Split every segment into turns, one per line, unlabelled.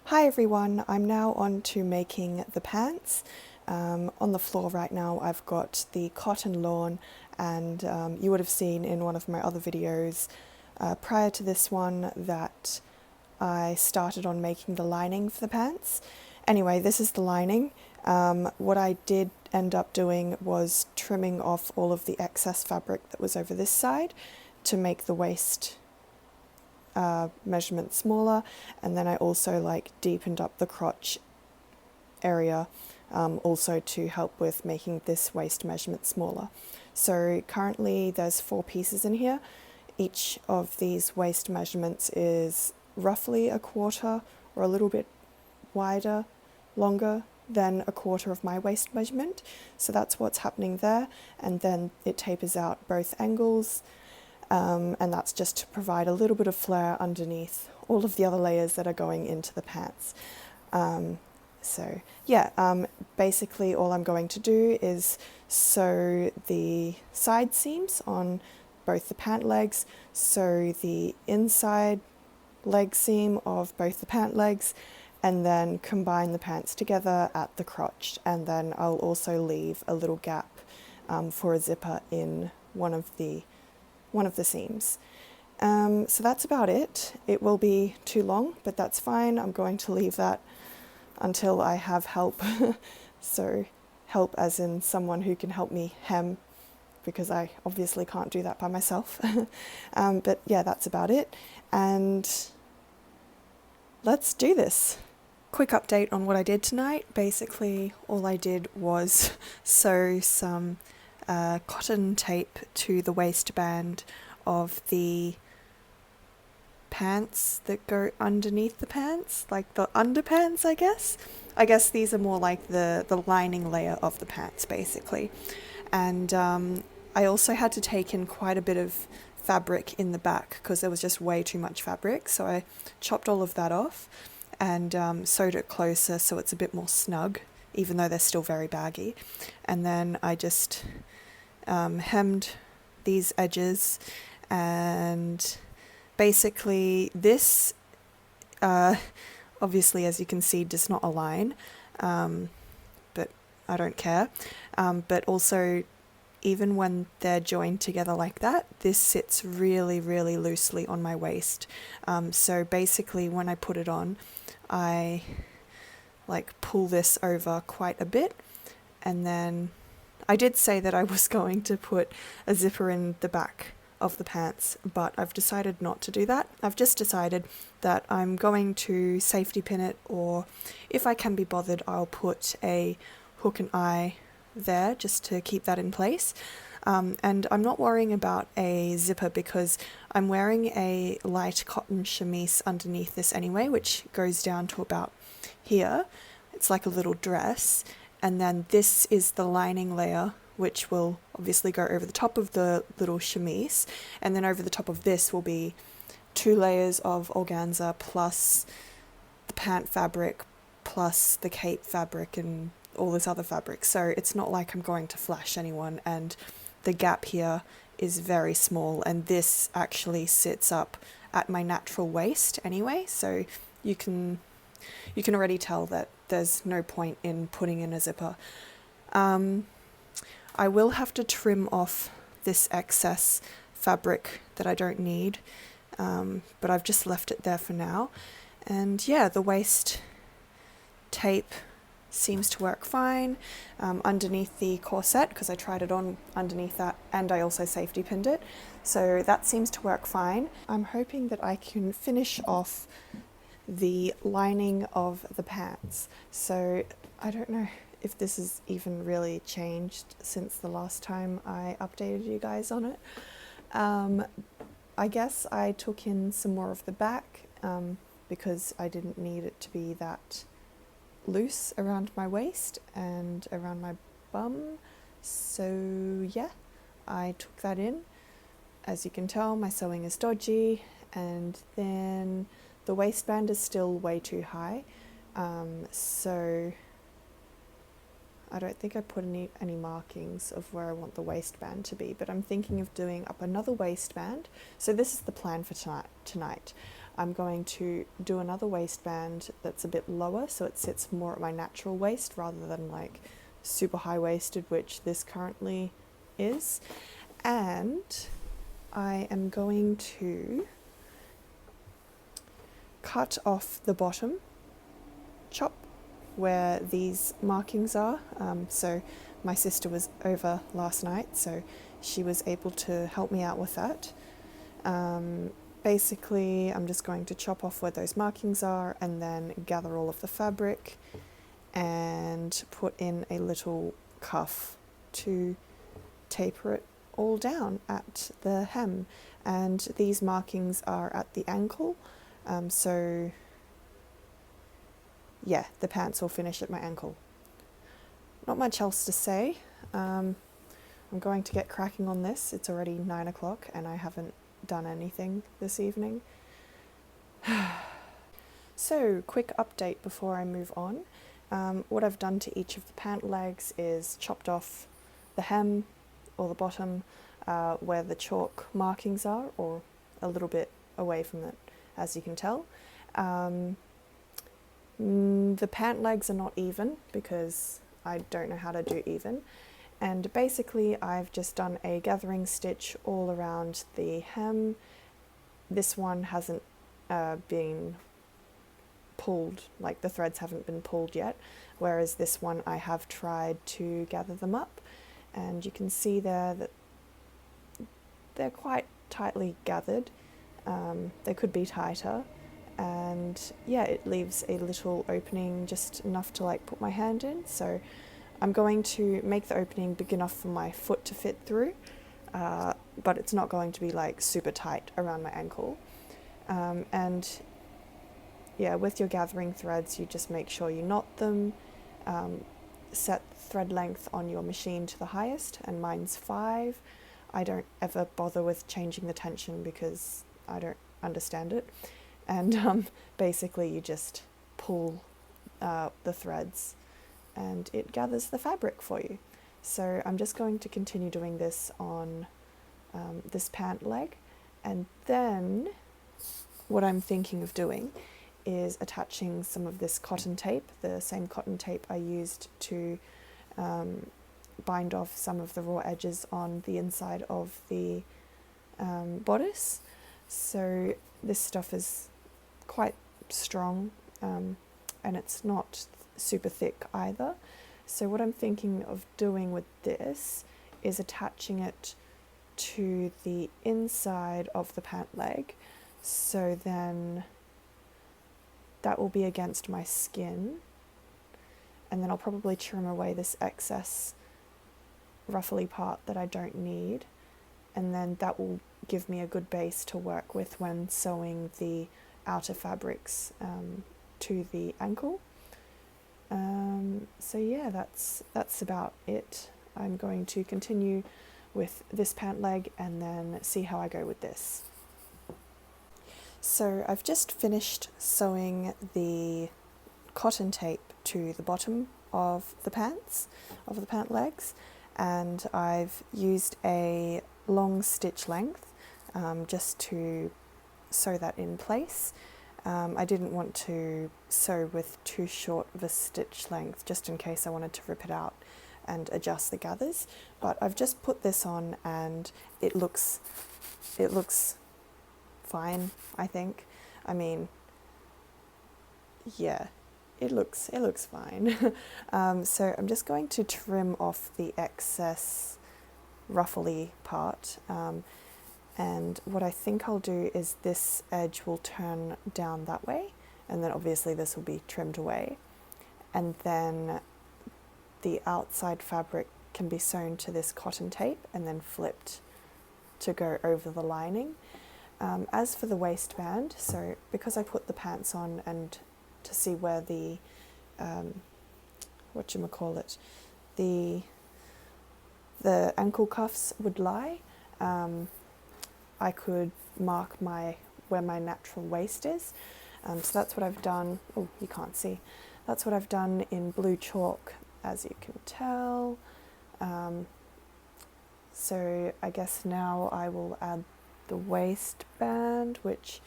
Hi everyone, I'm now on to making the pants. On the floor right now I've got the cotton lawn, and you would have seen in one of my other videos prior to this one that I started on making the lining for the pants. Anyway, this is the lining. What I did end up doing was trimming off all of the excess fabric that was over this side to make the waist measurement smaller, and then I also deepened up the crotch area also to help with making this waist measurement smaller. So currently there's 4 pieces in here. Each of these waist measurements is roughly a quarter or a little bit wider, longer than a quarter of my waist measurement. So that's what's happening there, and then it tapers out both angles. And that's just to provide a little bit of flare underneath all of the other layers that are going into the pants. Basically all I'm going to do is sew the side seams on both the pant legs, sew the inside leg seam of both the pant legs, and then combine the pants together at the crotch, and then I'll also leave a little gap for a zipper in one of the seams. So that's about it. It will be too long, but that's fine. I'm going to leave that until I have help. So help as in someone who can help me hem, because I obviously can't do that by myself. But yeah, that's about it. And let's do this. Quick update on what I did tonight. Basically, all I did was sew some cotton tape to the waistband of the pants that go underneath the pants, like the underpants, I guess. I guess these are more like the lining layer of the pants, basically. And I also had to take in quite a bit of fabric in the back because there was just way too much fabric. So I chopped all of that off and sewed it closer so it's a bit more snug, even though they're still very baggy. And then I just hemmed these edges, and basically this obviously, as you can see, does not align, but I don't care. But also, even when they're joined together like that, this sits really, really loosely on my waist. So basically when I put it on, I pull this over quite a bit, and then I did say that I was going to put a zipper in the back of the pants, but I've decided not to do that. I've just decided that I'm going to safety pin it, or if I can be bothered, I'll put a hook and eye there just to keep that in place. And I'm not worrying about a zipper because I'm wearing a light cotton chemise underneath this anyway, which goes down to about here. It's like a little dress. And then this is the lining layer, which will obviously go over the top of the little chemise. And then over the top of this will be 2 layers of organza plus the pant fabric plus the cape fabric and all this other fabric. So it's not like I'm going to flash anyone, and the gap here is very small, and this actually sits up at my natural waist anyway. So you can already tell that there's no point in putting in a zipper. I will have to trim off this excess fabric that I don't need, but I've just left it there for now. And yeah, the waist tape seems to work fine underneath the corset, because I tried it on underneath that, and I also safety pinned it. So that seems to work fine. I'm hoping that I can finish off the lining of the pants. So I don't know if this has even really changed since the last time I updated you guys on it. I guess I took in some more of the back because I didn't need it to be that loose around my waist and around my bum. So yeah, I took that in. As you can tell, my sewing is dodgy, and then the waistband is still way too high, so I don't think I put any markings of where I want the waistband to be, but I'm thinking of doing up another waistband. So this is the plan for tonight. I'm going to do another waistband that's a bit lower, so it sits more at my natural waist rather than like super high-waisted, which this currently is. And I am going to cut off the bottom, chop where these markings are. So my sister was over last night, so she was able to help me out with that. Basically, I'm just going to chop off where those markings are and then gather all of the fabric and put in a little cuff to taper it all down at the hem. And these markings are at the ankle, so yeah, the pants will finish at my ankle. Not much else to say. I'm going to get cracking on this. It's already 9 o'clock and I haven't done anything this evening. So, quick update before I move on. What I've done to each of the pant legs is chopped off the hem or the bottom where the chalk markings are, or a little bit away from it, as you can tell. The pant legs are not even because I don't know how to do even. And basically I've just done a gathering stitch all around the hem. This one hasn't been pulled, like the threads haven't been pulled yet, whereas this one I have tried to gather them up, and you can see there that they're quite tightly gathered. They could be tighter, and yeah, it leaves a little opening, just enough to like put my hand in. So I'm going to make the opening big enough for my foot to fit through, but it's not going to be like super tight around my ankle. And yeah, with your gathering threads, you just make sure you knot them, set thread length on your machine to the highest, and mine's 5. I don't ever bother with changing the tension because I don't understand it. And basically you just pull the threads and it gathers the fabric for you. So I'm just going to continue doing this on this pant leg, and then what I'm thinking of doing is attaching some of this cotton tape, the same cotton tape I used to bind off some of the raw edges on the inside of the bodice. So this stuff is quite strong, and it's not super thick either. So what I'm thinking of doing with this is attaching it to the inside of the pant leg, so then that will be against my skin, and then I'll probably trim away this excess ruffly part that I don't need, and then that will give me a good base to work with when sewing the outer fabrics to the ankle. So yeah, that's about it. I'm going to continue with this pant leg and then see how I go with this. So I've just finished sewing the cotton tape to the bottom of the pants, of the pant legs, and I've used a long stitch length just to sew that in place. I didn't want to sew with too short of a stitch length, just in case I wanted to rip it out and adjust the gathers, but I've just put this on and it looks fine, I think. I mean, yeah, it looks fine. So I'm just going to trim off the excess ruffly part, and what I think I'll do is this edge will turn down that way, and then obviously this will be trimmed away, and then the outside fabric can be sewn to this cotton tape and then flipped to go over the lining. As for the waistband, so because I put the pants on and to see where the the ankle cuffs would lie, I could mark where my natural waist is. So that's what I've done. Oh, you can't see. That's what I've done in blue chalk, as you can tell. So I guess now I will add the waistband, which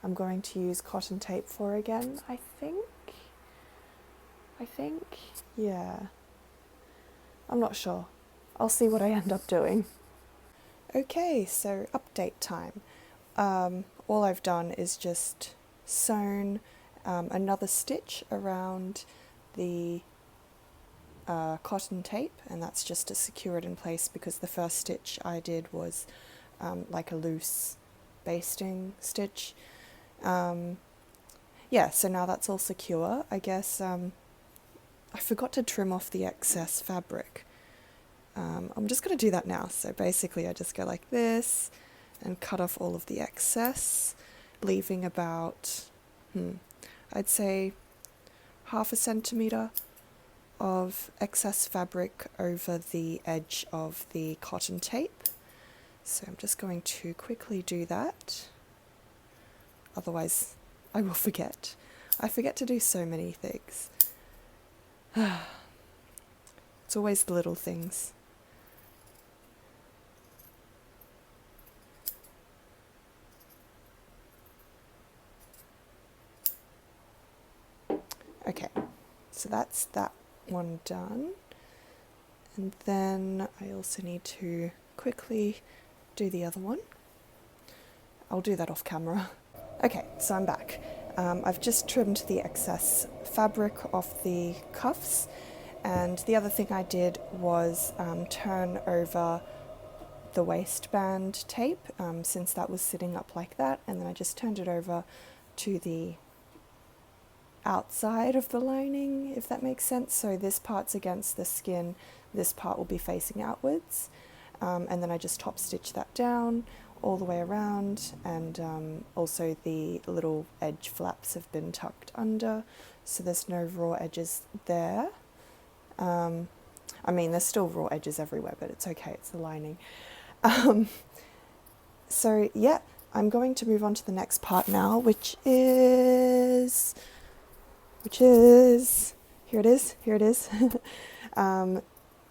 I'm going to use cotton tape for again, I think. Yeah. I'm not sure. I'll see what I end up doing. Okay, so update time. All I've done is just sewn another stitch around the cotton tape, and that's just to secure it in place because the first stitch I did was like a loose basting stitch. Yeah, so now that's all secure. I guess I forgot to trim off the excess fabric. I'm just going to do that now. So basically I just go like this and cut off all of the excess, leaving about, I'd say 1/2 centimetre of excess fabric over the edge of the cotton tape. So I'm just going to quickly do that. Otherwise I will forget. I forget to do so many things. It's always the little things. Okay, so that's that one done. And then I also need to quickly do the other one. I'll do that off camera. Okay, so I'm back. I've just trimmed the excess fabric off the cuffs, and the other thing I did was turn over the waistband tape, since that was sitting up like that, and then I just turned it over to the outside of the lining, if that makes sense. So this part's against the skin, this part will be facing outwards, and then I just top stitch that down all the way around, and also the little edge flaps have been tucked under, so there's no raw edges there. I mean, there's still raw edges everywhere, but it's okay, it's the lining. So yeah, I'm going to move on to the next part now, which is, here it is.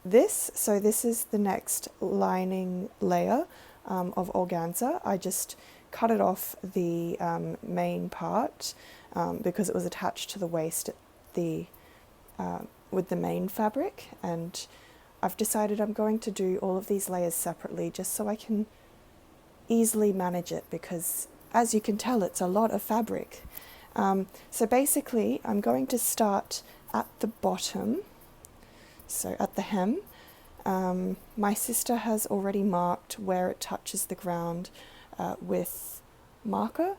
This is the next lining layer of organza. I just cut it off the main part because it was attached to the waist with the main fabric, and I've decided I'm going to do all of these layers separately just so I can easily manage it, because as you can tell, it's a lot of fabric. So basically I'm going to start at the bottom, so at the hem. My sister has already marked where it touches the ground with marker.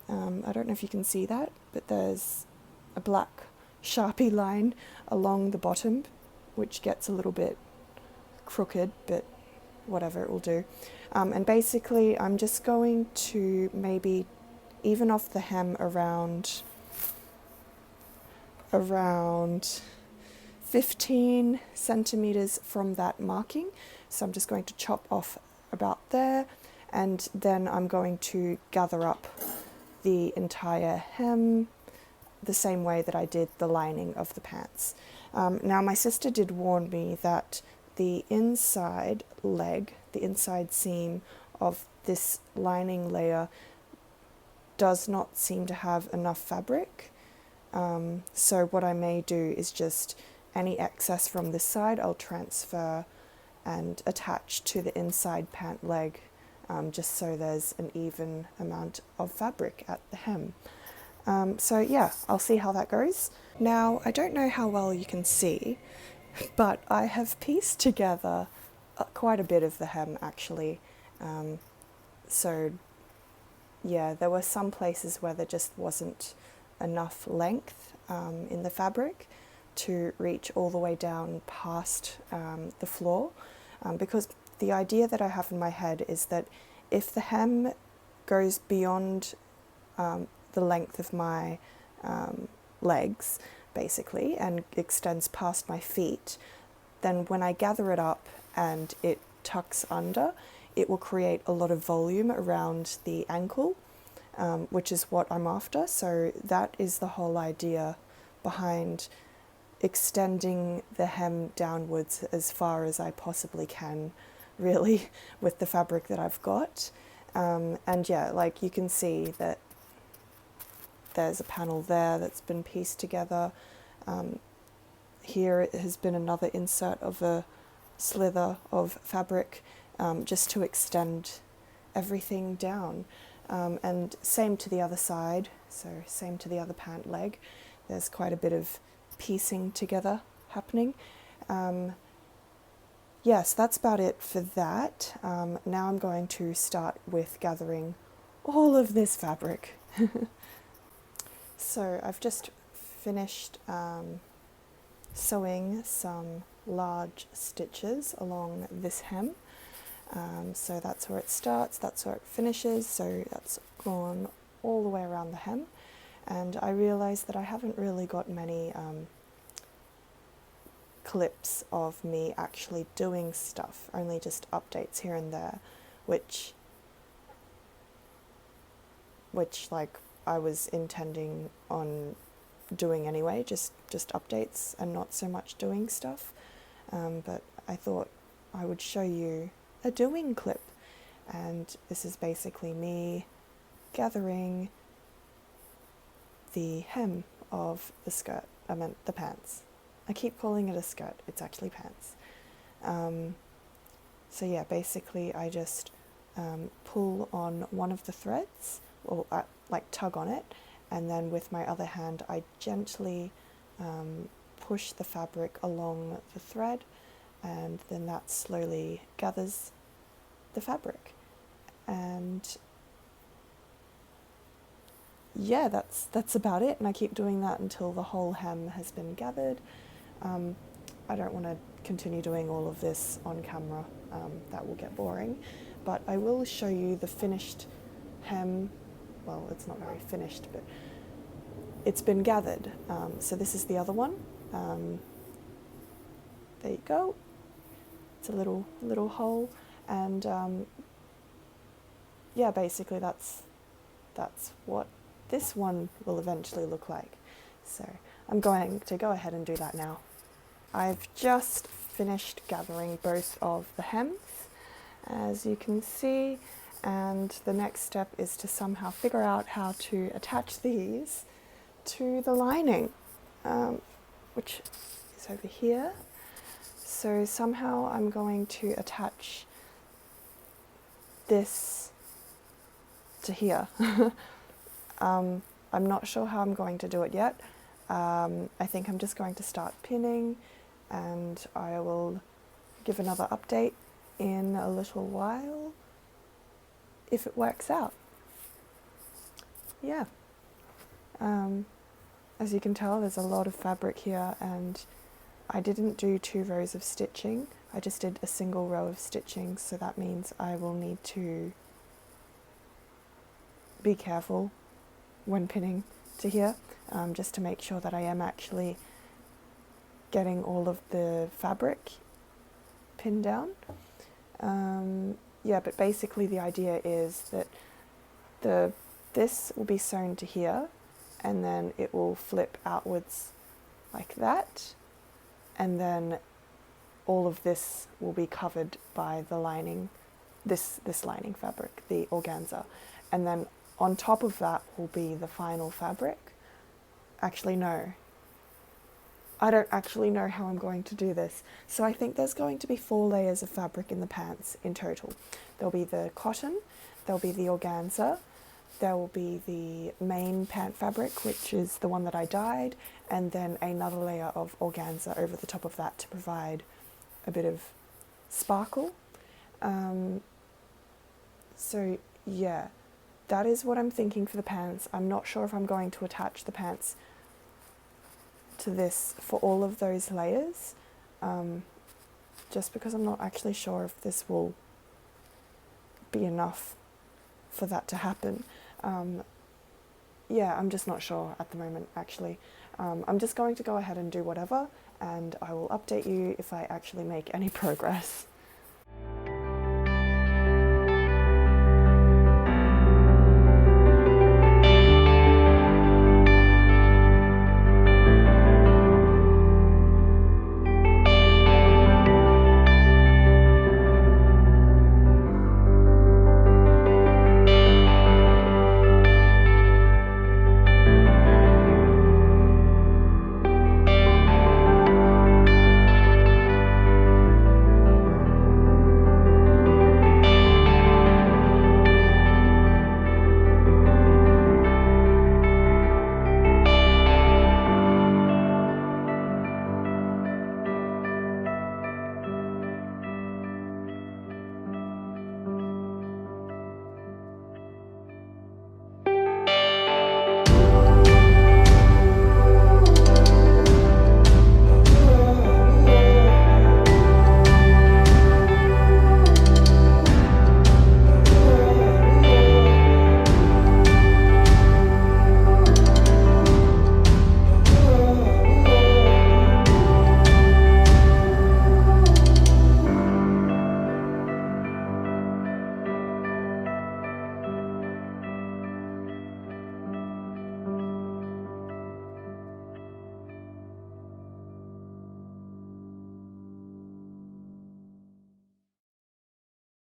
I don't know if you can see that, but there's a black Sharpie line along the bottom, which gets a little bit crooked, but whatever, it will do. And basically I'm just going to maybe even off the hem around 15 centimeters from that marking. So I'm just going to chop off about there, and then I'm going to gather up the entire hem the same way that I did the lining of the pants. Now my sister did warn me that the inside leg, the inside seam of this lining layer does not seem to have enough fabric. So what I may do is just any excess from this side I'll transfer and attach to the inside pant leg, just so there's an even amount of fabric at the hem. So yeah, I'll see how that goes. Now, I don't know how well you can see, but I have pieced together quite a bit of the hem actually. So yeah, there were some places where there just wasn't enough length in the fabric to reach all the way down past the floor, because the idea that I have in my head is that if the hem goes beyond the length of my legs basically and extends past my feet, then when I gather it up and it tucks under, it will create a lot of volume around the ankle, which is what I'm after. So that is the whole idea behind extending the hem downwards as far as I possibly can, really, with the fabric that I've got. And yeah, like you can see that there's a panel there that's been pieced together. Here it has been another insert of a slither of fabric, just to extend everything down. And same to the other side, so same to the other pant leg. There's quite a bit of piecing together happening. Yes, that's about it for that. Now I'm going to start with gathering all of this fabric. So I've just finished sewing some large stitches along this hem. So that's where it starts, that's where it finishes, so that's gone all the way around the hem. And I realised that I haven't really got many clips of me actually doing stuff, only just updates here and there, which like I was intending on doing anyway, just updates and not so much doing stuff. But I thought I would show you a doing clip, and this is basically me gathering the hem of the skirt, I meant the pants. I keep calling it a skirt, it's actually pants. So yeah, basically I just pull on one of the threads, or like tug on it, and then with my other hand I gently push the fabric along the thread, and then that slowly gathers the fabric. And yeah, that's about it, and I keep doing that until the whole hem has been gathered. I don't want to continue doing all of this on camera, that will get boring, but I will show you the finished hem. Well, it's not very finished, but it's been gathered. So this is the other one. There you go. It's a little hole, and yeah, basically that's what this one will eventually look like. So I'm going to go ahead and do that now. I've just finished gathering both of the hems, as you can see, and the next step is to somehow figure out how to attach these to the lining, which is over here. So somehow I'm going to attach this to here. I'm not sure how I'm going to do it yet. I think I'm just going to start pinning, and I will give another update in a little while if it works out. Yeah. As you can tell, there's a lot of fabric here, and I didn't do 2 rows of stitching. I just did a single row of stitching, so that means I will need to be careful when pinning to here, just to make sure that I am actually getting all of the fabric pinned down. Yeah, but basically the idea is that this will be sewn to here, and then it will flip outwards like that, and then all of this will be covered by the lining, this lining fabric, the organza, and then on top of that will be the final fabric. Actually, no. I don't actually know how I'm going to do this. So I think there's going to be 4 layers of fabric in the pants in total. There'll be the cotton, there'll be the organza, there will be the main pant fabric, which is the one that I dyed, and then another layer of organza over the top of that to provide a bit of sparkle. So yeah, that is what I'm thinking for the pants. I'm not sure if I'm going to attach the pants to this for all of those layers, just because I'm not actually sure if this will be enough for that to happen. Yeah, I'm just not sure at the moment, actually. I'm just going to go ahead and do whatever, and I will update you if I actually make any progress.